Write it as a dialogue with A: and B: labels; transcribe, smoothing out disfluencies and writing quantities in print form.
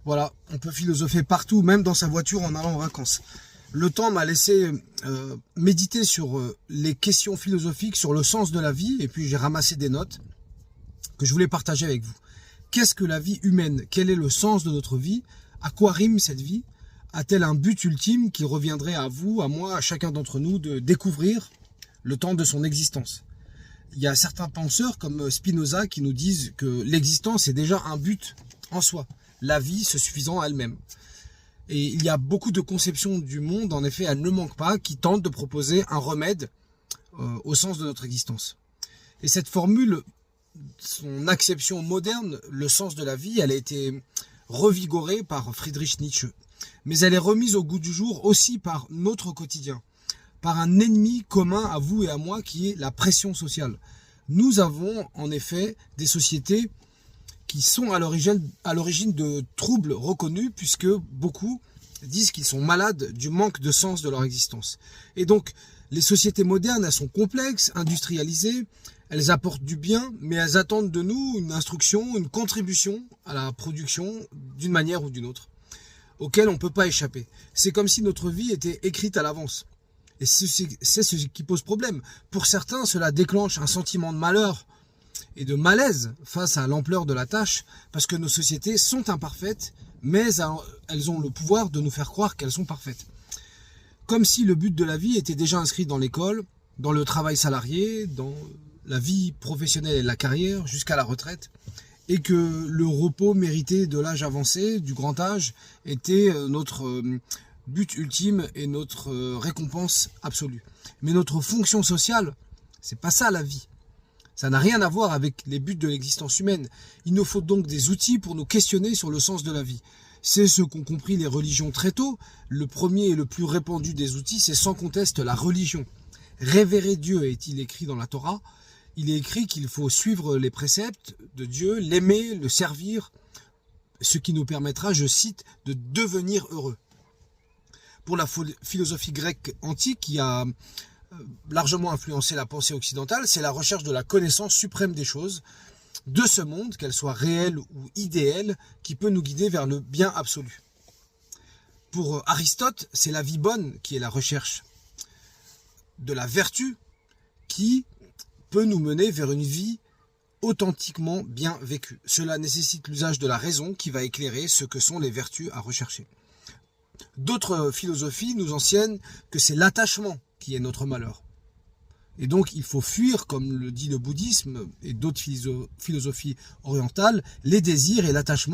A: Voilà, on peut philosopher partout, même dans sa voiture en allant en vacances. Le temps m'a laissé méditer sur les questions philosophiques, sur le sens de la vie, et puis j'ai ramassé des notes que je voulais partager avec vous. Qu'est-ce que la vie humaine? Quel est le sens de notre vie? À quoi rime cette vie? A-t-elle un but ultime qui reviendrait à vous, à moi, à chacun d'entre nous de découvrir le temps de son existence? Il y a certains penseurs comme Spinoza qui nous disent que l'existence est déjà un but en soi, la vie se suffisant à elle-même. Et il y a beaucoup de conceptions du monde, en effet, elles ne manquent pas, qui tentent de proposer un remède au sens de notre existence. Et cette formule, son acception moderne, le sens de la vie, elle a été revigorée par Friedrich Nietzsche. Mais elle est remise au goût du jour aussi par notre quotidien, par un ennemi commun à vous et à moi qui est la pression sociale. Nous avons en effet des sociétés qui sont à l'origine de troubles reconnus puisque beaucoup disent qu'ils sont malades du manque de sens de leur existence. Et donc, les sociétés modernes, elles sont complexes, industrialisées, elles apportent du bien, mais elles attendent de nous une instruction, une contribution à la production d'une manière ou d'une autre, auquel on ne peut pas échapper. C'est comme si notre vie était écrite à l'avance. Et c'est ce qui pose problème. Pour certains, cela déclenche un sentiment de malheur et de malaise face à l'ampleur de la tâche, parce que nos sociétés sont imparfaites, mais elles ont le pouvoir de nous faire croire qu'elles sont parfaites. Comme si le but de la vie était déjà inscrit dans l'école, dans le travail salarié, dans la vie professionnelle et la carrière, jusqu'à la retraite, et que le repos mérité de l'âge avancé, du grand âge, était notre but ultime et notre récompense absolue. Mais notre fonction sociale, c'est pas ça la vie. Ça n'a rien à voir avec les buts de l'existence humaine. Il nous faut donc des outils pour nous questionner sur le sens de la vie. C'est ce qu'ont compris les religions très tôt. Le premier et le plus répandu des outils, c'est sans conteste la religion. Révérer Dieu est-il écrit dans la Torah. Il est écrit qu'il faut suivre les préceptes de Dieu, l'aimer, le servir, ce qui nous permettra, je cite, de devenir heureux. Pour la philosophie grecque antique qui a largement influencé la pensée occidentale, c'est la recherche de la connaissance suprême des choses, de ce monde, qu'elle soit réelle ou idéale, qui peut nous guider vers le bien absolu. Pour Aristote, c'est la vie bonne qui est la recherche de la vertu qui peut nous mener vers une vie authentiquement bien vécue. Cela nécessite l'usage de la raison qui va éclairer ce que sont les vertus à rechercher. D'autres philosophies nous enseignent que c'est l'attachement qui est notre malheur. Et donc il faut fuir, comme le dit le bouddhisme et d'autres philosophies orientales, les désirs et l'attachement